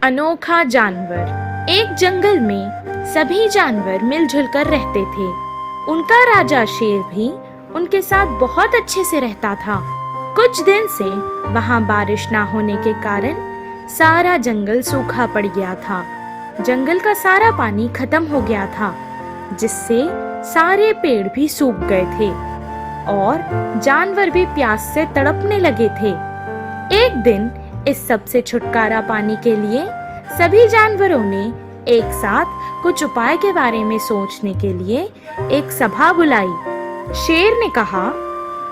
अनोखा जानवर। एक जंगल में सभी जानवर मिलजुल कर रहते थे। उनका राजा शेर भी उनके साथ बहुत अच्छे से रहता था। कुछ दिन से वहां बारिश ना होने के कारण सारा जंगल सूखा पड़ गया था। जंगल का सारा पानी खत्म हो गया था, जिससे सारे पेड़ भी सूख गए थे और जानवर भी प्यास से तड़पने लगे थे। एक दिन इस सब से छुटकारा पाने के लिए सभी जानवरों ने एक साथ कुछ उपाय के बारे में सोचने के लिए एक सभा बुलाई। शेर ने कहा,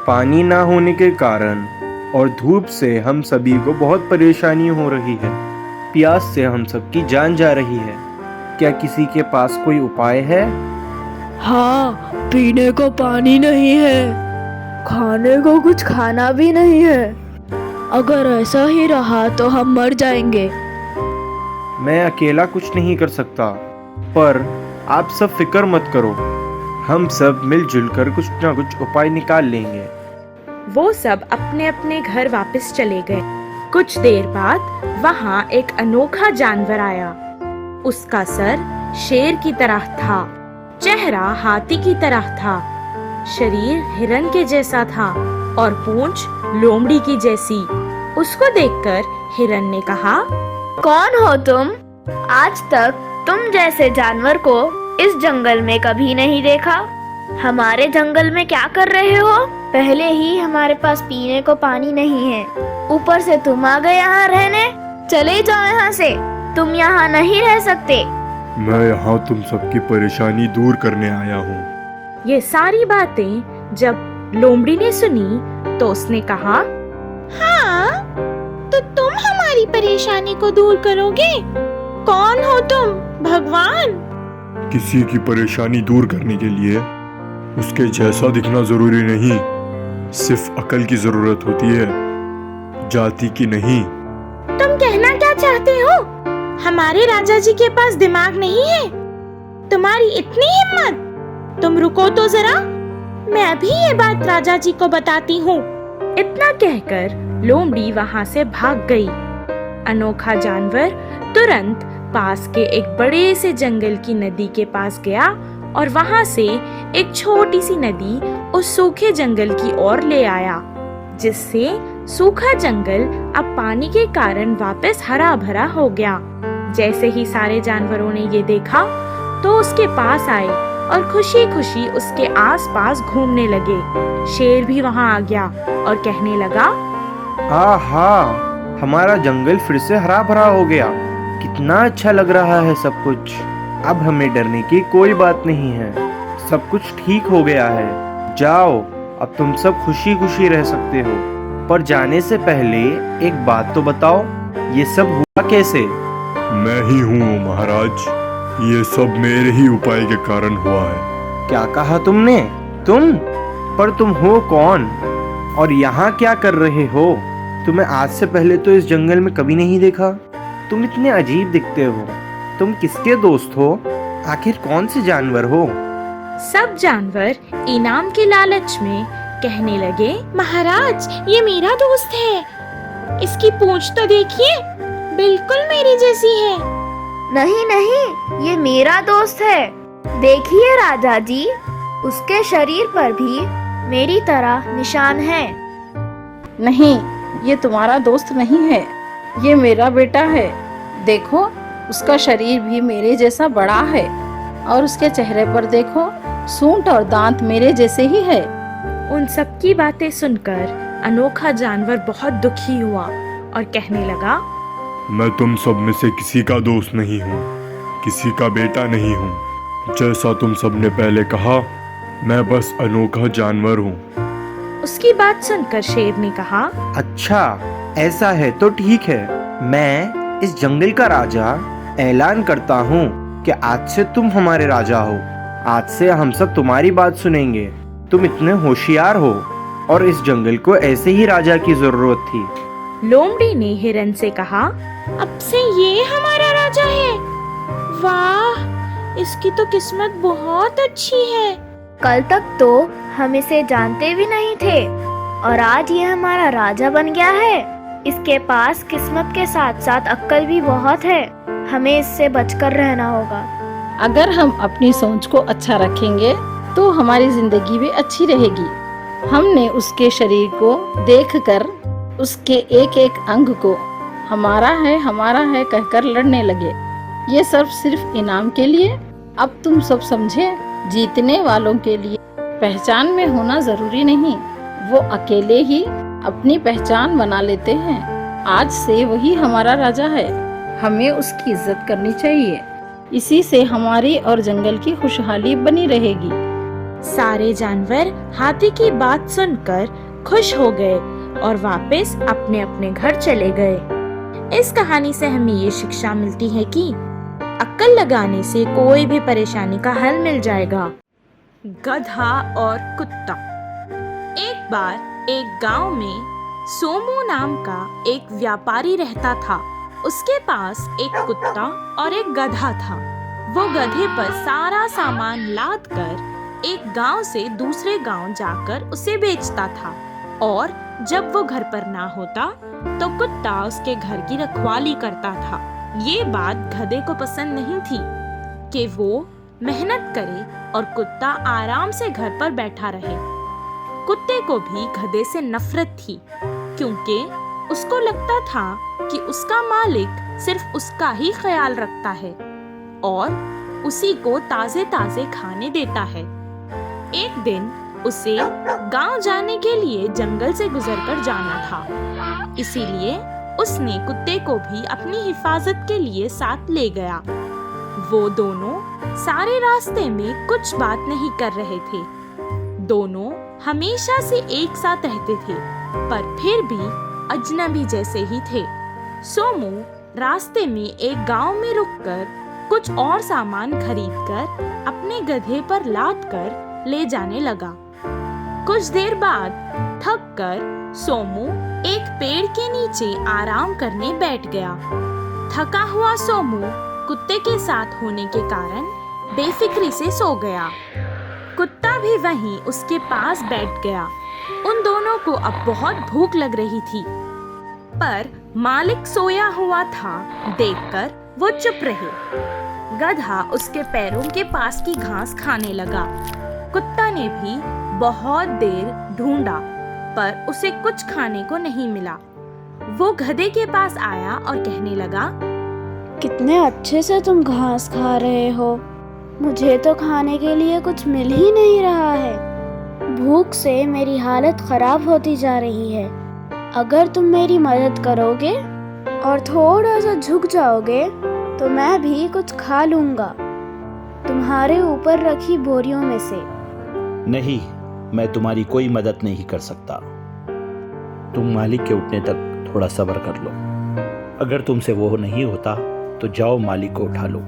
पानी ना होने के कारण और धूप से हम सभी को बहुत परेशानी हो रही है। प्यास से हम सबकी जान जा रही है। क्या किसी के पास कोई उपाय है? हाँ, पीने को पानी नहीं है, खाने को कुछ खाना भी नहीं है। अगर ऐसा ही रहा तो हम मर जाएंगे। मैं अकेला कुछ नहीं कर सकता, पर आप सब फिक्र मत करो। हम सब मिलजुल कर कुछ ना कुछ उपाय निकाल लेंगे। वो सब अपने अपने घर वापस चले गए। कुछ देर बाद वहां एक अनोखा जानवर आया। उसका सर शेर की तरह था, चेहरा हाथी की तरह था, शरीर हिरन के जैसा था और पूंछ लोमड़ी की जैसी। उसको देखकर हिरन ने कहा, कौन हो तुम? आज तक तुम जैसे जानवर को इस जंगल में कभी नहीं देखा। हमारे जंगल में क्या कर रहे हो? पहले ही हमारे पास पीने को पानी नहीं है, ऊपर से तुम आ गए यहाँ रहने। चले जाओ यहाँ से, तुम यहाँ नहीं रह सकते। मैं यहाँ तुम सबकी परेशानी दूर करने आया हूँ। ये सारी बातें जब लोमड़ी ने सुनी तो उसने कहा, हाँ, तो तुम हमारी परेशानी को दूर करोगे? कौन हो तुम, भगवान? किसी की परेशानी दूर करने के लिए उसके जैसा दिखना जरूरी नहीं, सिर्फ अकल की जरूरत होती है, जाति की नहीं। तुम कहना क्या चाहते हो? हमारे राजा जी के पास दिमाग नहीं है? तुम्हारी इतनी हिम्मत? तुम रुको तो जरा, मैं अभी ये बात राजा जी को बताती हूँ। इतना कहकर लोमड़ी वहां से भाग गई। अनोखा जानवर तुरंत पास के एक बड़े से जंगल की नदी के पास गया और वहां से एक छोटी सी नदी उस सूखे जंगल की ओर ले आया, जिससे सूखा जंगल अब पानी के कारण वापस हरा भरा हो गया। जैसे ही सारे जानवरों ने ये देखा तो उसके पास आए और खुशी खुशी उसके आसपास घूमने लगे। शेर भी वहां आ गया और कहने लगा, आहा, हमारा जंगल फिर से हरा भरा हो गया। कितना अच्छा लग रहा है सब कुछ। अब हमें डरने की कोई बात नहीं है, सब कुछ ठीक हो गया है। जाओ, अब तुम सब खुशी खुशी रह सकते हो। पर जाने से पहले एक बात तो बताओ, ये सब हुआ कैसे? मैं ही हूँ महाराज, ये सब मेरे ही उपाय के कारण हुआ है। क्या कहा तुमने? तुम? पर तुम हो कौन और यहाँ क्या कर रहे हो? तुम्हें आज से पहले तो इस जंगल में कभी नहीं देखा। तुम इतने अजीब दिखते हो। तुम किसके दोस्त हो? आखिर कौन से जानवर हो? सब जानवर इनाम के लालच में कहने लगे, महाराज, ये मेरा दोस्त है। इसकी पूंछ तो देखिए, बिल्कुल मेरी जैसी है। नहीं नहीं, ये मेरा दोस्त है। देखिए राजा जी, उसके शरीर पर भी मेरी तरह निशान है। नहीं, ये तुम्हारा दोस्त नहीं है, ये मेरा बेटा है। देखो, उसका शरीर भी मेरे जैसा बड़ा है और उसके चेहरे पर देखो, सूंड और दांत मेरे जैसे ही है। उन सब की बातें सुनकर अनोखा जानवर बहुत दुखी हुआ और कहने लगा, मैं तुम सब में से किसी का दोस्त नहीं हूँ, किसी का बेटा नहीं हूँ। जैसा तुम सब ने पहले कहा, मैं बस अनोखा जानवर हूँ। उसकी बात सुनकर शेर ने कहा, अच्छा, ऐसा है तो ठीक है। मैं इस जंगल का राजा ऐलान करता हूँ कि आज से तुम हमारे राजा हो। आज से हम सब तुम्हारी बात सुनेंगे। तुम इतने होशियार हो और इस जंगल को ऐसे ही राजा की जरूरत थी। लोमड़ी ने हिरन से कहा, अब से ये हमारा राजा है। वाह, इसकी तो किस्मत बहुत अच्छी है। कल तक तो हम इसे जानते भी नहीं थे और आज ये हमारा राजा बन गया है। इसके पास किस्मत के साथ साथ अक्ल भी बहुत है। हमें इससे बचकर रहना होगा। अगर हम अपनी सोच को अच्छा रखेंगे तो हमारी जिंदगी भी अच्छी रहेगी। हमने उसके शरीर को देखकर उसके एक एक अंग को हमारा है कहकर लड़ने लगे। ये सब सिर्फ इनाम के लिए। अब तुम सब समझे, जीतने वालों के लिए पहचान में होना जरूरी नहीं, वो अकेले ही अपनी पहचान बना लेते हैं। आज से वही हमारा राजा है, हमें उसकी इज्जत करनी चाहिए। इसी से हमारी और जंगल की खुशहाली बनी रहेगी। सारे जानवर हाथी की बात सुनकर खुश हो गए और वापस अपने अपने घर चले गए। इस कहानी से हमें ये शिक्षा मिलती है कि अक्ल लगाने से कोई भी परेशानी का हल मिल जाएगा। गधा और कुत्ता। एक बार एक गांव में सोमू नाम का एक व्यापारी रहता था। उसके पास एक कुत्ता और एक गधा था। वो गधे पर सारा सामान लाद कर एक गांव से दूसरे गांव जाकर उसे बेचता था, और जब वो घर पर ना होता तो कुत्ता उसके घर की रखवाली करता था। ये बात गधे को पसंद नहीं थी कि वो मेहनत करे और कुत्ता आराम से घर पर बैठा रहे। कुत्ते को भी गधे से नफरत थी, क्योंकि उसको लगता था कि उसका मालिक सिर्फ उसका ही ख्याल रखता है और उसी को ताजे ताजे खाने देता है। एक दिन उसे गांव जाने के लिए जंगल से गुजरकर जाना था, इसीलिए उसने कुत्ते को भी अपनी हिफाजत के लिए साथ ले गया। वो दोनों सारे रास्ते में कुछ बात नहीं कर रहे थे। दोनों हमेशा से एक साथ रहते थे, पर फिर भी अजनबी जैसे ही थे। सोमू रास्ते में एक गांव में रुककर कुछ और सामान खरीदकर अपने गधे पर लाद कर ले जाने लगा। कुछ देर बाद थक कर सोमू एक पेड़ के नीचे आराम करने बैठ गया। थका हुआ सोमू कुत्ते के साथ होने के कारण बेफिक्री से सो गया। कुत्ता भी वहीं उसके पास बैठ गया। उन दोनों को अब बहुत भूख लग रही थी, पर मालिक सोया हुआ था देखकर वो चुप रहे। गधा उसके पैरों के पास की घास खाने लगा। कुत्ता ने भी बहुत देर ढूंढा, पर उसे कुछ खाने को नहीं मिला। वो गधे के पास आया और कहने लगा, कितने अच्छे से तुम घास खा रहे हो, मुझे तो खाने के लिए कुछ मिल ही नहीं रहा है। भूख से मेरी हालत खराब होती जा रही है। अगर तुम मेरी मदद करोगे और थोड़ा सा झुक जाओगे तो मैं भी कुछ खा लूंगा, तुम्हारे ऊपर रखी बोरियों में से। नहीं, मैं तुम्हारी कोई मदद नहीं कर सकता। तुम मालिक के उठने तक थोड़ा सब्र कर लो। अगर तुमसे वो नहीं होता तो जाओ मालिक को उठा लो।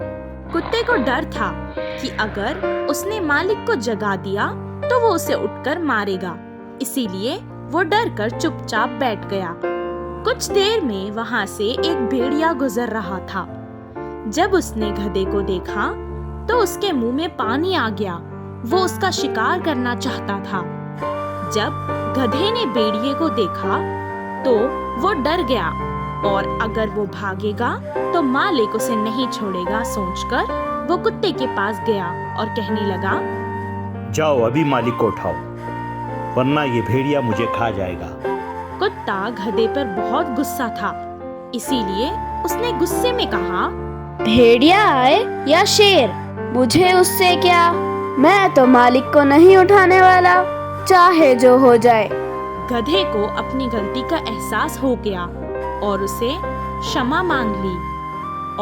कुत्ते को डर था कि अगर उसने मालिक को जगा दिया तो वो उसे उठकर मारेगा, इसीलिए वो डर कर चुपचाप बैठ गया। कुछ देर में वहाँ से एक भेड़िया गुजर रहा था। जब उसने गधे को देखा तो उसके मुंह में पानी आ गया। वो उसका शिकार करना चाहता था। जब गधे ने भेड़िए को देखा तो वो डर गया, और अगर वो भागेगा तो मालिक उसे नहीं छोड़ेगा सोचकर वो कुत्ते के पास गया और कहने लगा, जाओ अभी मालिक को उठाओ, वरना ये भेड़िया मुझे खा जाएगा। कुत्ता गधे पर बहुत गुस्सा था, इसीलिए उसने गुस्से में कहा, भेड़िया आए या शेर, मुझे उससे क्या, मैं तो मालिक को नहीं उठाने वाला, चाहे जो हो जाए। गधे को अपनी गलती का एहसास हो गया और उसे क्षमा मांग ली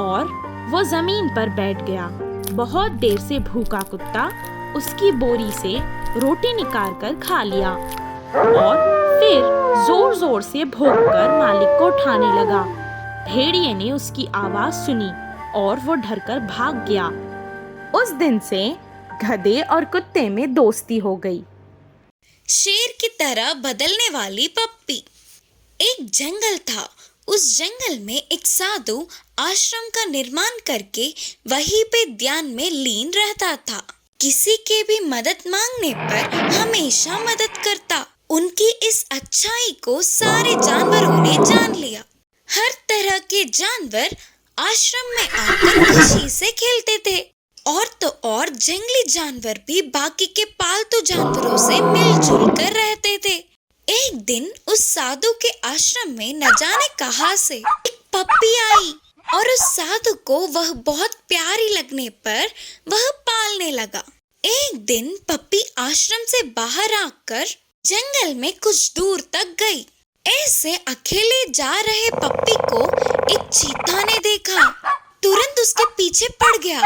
और वो जमीन पर बैठ गया। बहुत देर से भूखा कुत्ता उसकी बोरी से रोटी निकाल कर खा लिया और फिर जोर जोर से भौंककर मालिक को उठाने लगा। भेड़िए ने उसकी आवाज सुनी और वो डरकर भाग गया। उस दिन से गधे और कुत्ते में दोस्ती हो गई। शेर की तरह बदलने वाली पप्पी। एक जंगल था। उस जंगल में एक साधु आश्रम का निर्माण करके वहीं पे ध्यान में लीन रहता था। किसी के भी मदद मांगने पर हमेशा मदद करता। उनकी इस अच्छाई को सारे जानवरों ने जान लिया। हर तरह के जानवर आश्रम में आकर खुशी से खेलते थे। और तो और जंगली जानवर भी बाकी के पालतू जानवरों से मिलजुल कर रहते थे। एक दिन उस साधु के आश्रम में न जाने कहां से एक पप्पी आई और उस साधु को वह बहुत प्यारी लगने पर वह पालने लगा। एक दिन पप्पी आश्रम से बाहर आकर जंगल में कुछ दूर तक गई। ऐसे अकेले जा रहे पप्पी को एक चीता ने देखा, तुरंत उसके पीछे पड़ गया।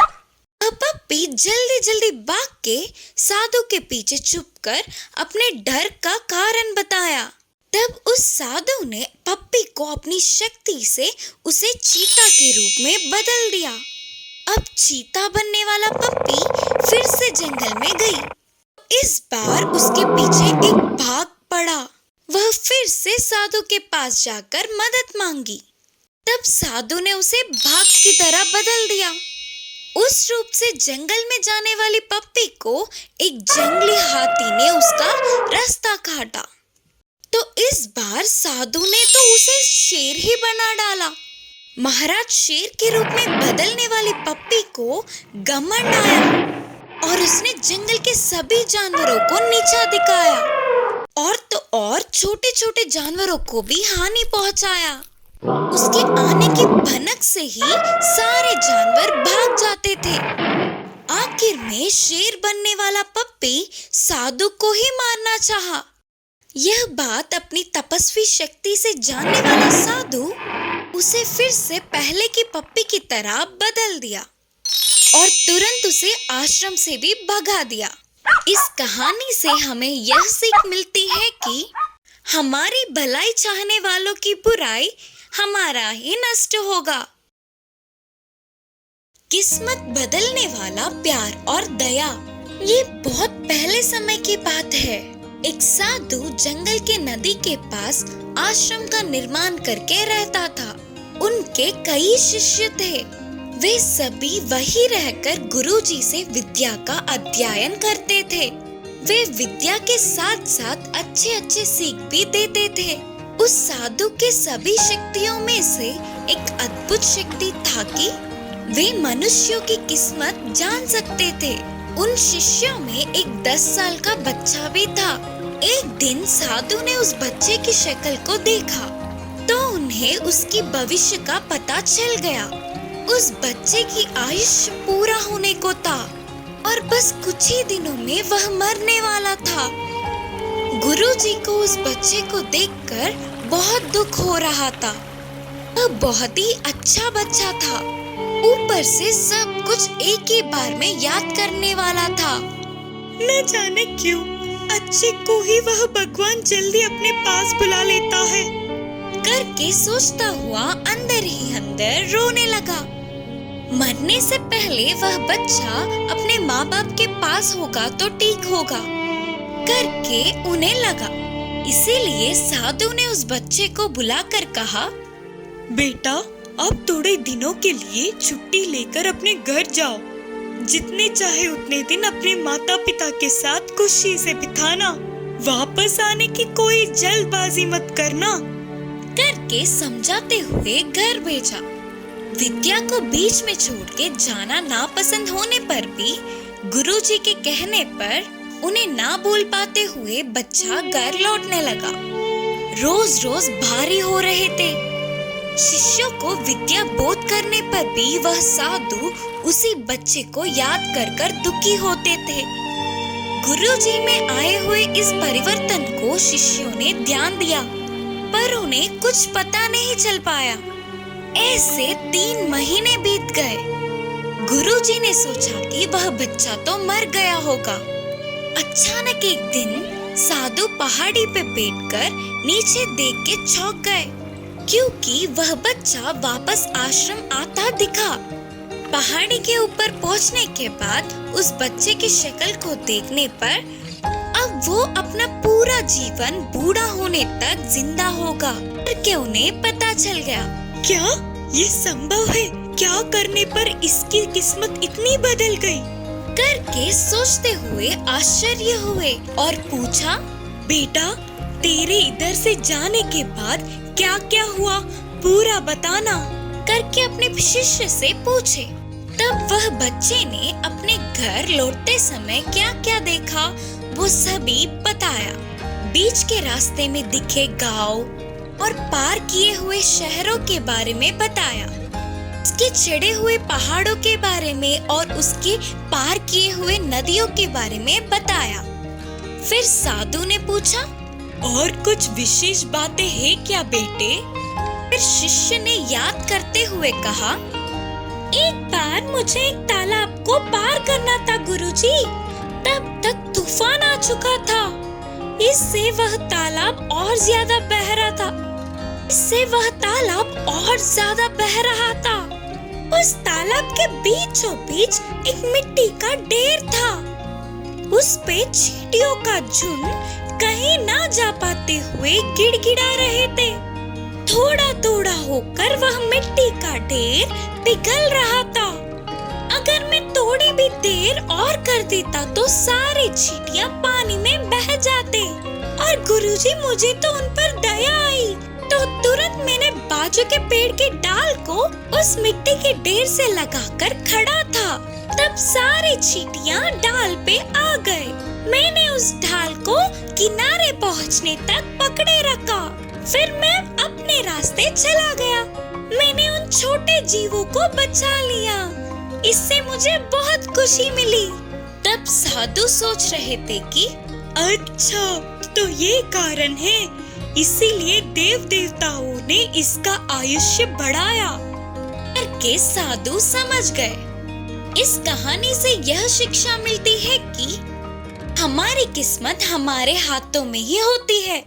वह पप्पी जल्दी जल्दी भाग के साधु के पीछे छुपकर अपने डर का कारण बताया। तब उस साधु ने पप्पी को अपनी शक्ति से उसे चीता के रूप में बदल दिया। अब चीता बनने वाला पप्पी फिर से जंगल में गई। इस बार उसके पीछे एक बाघ पड़ा। वह फिर से साधु के पास जाकर मदद मांगी। तब साधु ने उसे बाघ की तरह बदल दिया। उस रूप से जंगल में जाने वाली पप्पी को एक जंगली हाथी ने उसका रास्ता काटा। तो इस बार साधु ने तो उसे शेर ही बना डाला। महाराज शेर के रूप में बदलने वाली पप्पी को घमंड आया और उसने जंगल के सभी जानवरों को नीचा दिखाया और तो और छोटे छोटे जानवरों को भी हानि पहुंचाया। उसके आने की भनक से ही सारे जानवर भाग जाते थे। आखिर में शेर बनने वाला पप्पी साधु को ही मारना चाहा। यह बात अपनी तपस्वी शक्ति से जानने वाला साधु उसे फिर से पहले की पप्पी की तरह बदल दिया और तुरंत उसे आश्रम से भी भगा दिया। इस कहानी से हमें यह सीख मिलती है कि हमारी भलाई चाहने वालों की बुराई हमारा ही नष्ट होगा। किस्मत बदलने वाला प्यार और दया, ये बहुत पहले समय की बात है। एक साधु जंगल के नदी के पास आश्रम का निर्माण करके रहता था। उनके कई शिष्य थे। वे सभी वहीं रहकर गुरुजी से विद्या का अध्ययन करते थे। वे विद्या के साथ साथ अच्छे अच्छे सीख भी देते थे। उस साधु के सभी शक्तियों में से एक अद्भुत शक्ति था कि वे मनुष्यों की किस्मत जान सकते थे। उन शिष्यों में एक 10 साल का बच्चा भी था। एक दिन साधु ने उस बच्चे की शक्ल को देखा तो उन्हें उसकी भविष्य का पता चल गया। उस बच्चे की आयुष्य पूरा होने को था और बस कुछ ही दिनों में वह मरने वाला था। गुरुजी को उस बच्चे को देखकर बहुत दुख हो रहा था। वह बहुत ही अच्छा बच्चा था। ऊपर से सब कुछ एक ही बार में याद करने वाला था। न जाने क्यों अच्छे को ही वह भगवान जल्दी अपने पास बुला लेता है करके सोचता हुआ अंदर ही अंदर रोने लगा। मरने से पहले वह बच्चा अपने माँ बाप के पास होगा तो ठीक होगा करके उन्हें लगा। इसीलिए साधु ने उस बच्चे को बुलाकर कहा, बेटा अब थोड़े दिनों के लिए छुट्टी लेकर अपने घर जाओ। जितने चाहे उतने दिन अपने माता पिता के साथ खुशी से बिताना। वापस आने की कोई जल्दबाजी मत करना करके समझाते हुए घर भेजा। विद्या को बीच में छोड़ के जाना नापसंद होने पर भी गुरुजी के कहने पर उन्हें ना बोल पाते हुए बच्चा घर लौटने लगा। रोज रोज भारी हो रहे थे। शिष्यों को विद्या बोध करने पर भी वह साधु उसी बच्चे को याद कर कर दुखी होते थे। गुरुजी में आए हुए इस परिवर्तन को शिष्यों ने ध्यान दिया पर उन्हें कुछ पता नहीं चल पाया। ऐसे 3 महीने बीत गए। गुरुजी ने सोचा कि वह बच्चा तो मर गया होगा। अचानक एक दिन साधु पहाड़ी पे बैठकर नीचे देख के चौंक गए क्योंकि वह बच्चा वापस आश्रम आता दिखा। पहाड़ी के ऊपर पहुंचने के बाद उस बच्चे की शक्ल को देखने पर अब वो अपना पूरा जीवन बूढ़ा होने तक जिंदा होगा करके उन्हें पता चल गया। क्या ये संभव है? क्या करने पर इसकी किस्मत इतनी बदल गई करके सोचते हुए आश्चर्य हुए और पूछा, बेटा तेरे इधर से जाने के बाद क्या क्या हुआ पूरा बताना करके अपने शिष्य से पूछे। तब वह बच्चे ने अपने घर लौटते समय क्या क्या देखा वो सभी बताया। बीच के रास्ते में दिखे गांव और पार किए हुए शहरों के बारे में बताया, उसके चढ़े हुए पहाड़ों के बारे में और उसके पार किए हुए नदियों के बारे में बताया। फिर साधु ने पूछा, और कुछ विशेष बातें हैं क्या बेटे? फिर शिष्य ने याद करते हुए कहा, एक बार मुझे एक तालाब को पार करना था गुरुजी, तब तक तूफान आ चुका था। इससे वह तालाब और ज्यादा बह रहा था। उस तालाब के बीचों बीच एक मिट्टी का ढेर था। उस पे चींटियों का झुंड कहीं ना जा पाते हुए गिड़गिड़ा रहे थे। थोड़ा थोड़ा होकर वह मिट्टी का ढेर पिघल रहा था। अगर मैं थोड़ी भी देर और कर देता तो सारे चींटियां पानी में बह जाते। और गुरुजी, मुझे तो उन पर दया आई, तो तुरंत मैंने बाजू के पेड़ के डाल को उस मिट्टी के ढेर से लगाकर खड़ा था। तब सारे चींटियां डाल पे आ गए। मैंने उस ढाल को किनारे पहुंचने तक पकड़े रखा। फिर मैं अपने रास्ते चला गया। मैंने उन छोटे जीवों को बचा लिया। इससे मुझे बहुत खुशी मिली। तब साधु सोच रहे थे कि अच्छा, तो ये कारण है, इसीलिए देव देवताओं ने इसका आयुष्य बढ़ाया करके साधु समझ गए। इस कहानी से यह शिक्षा मिलती है कि हमारी किस्मत हमारे हाथों में ही होती है।